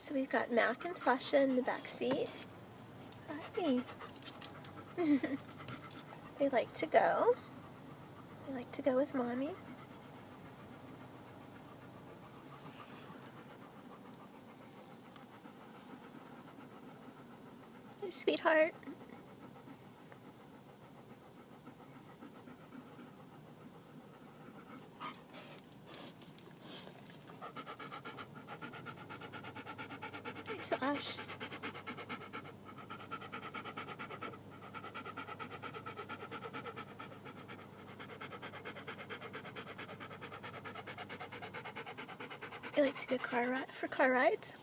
So we've got Mac and Sasha in the back seat. Hi. They like to go. They like to go with Mommy. Hey, sweetheart. Hey, Sash. I like to go for car rides.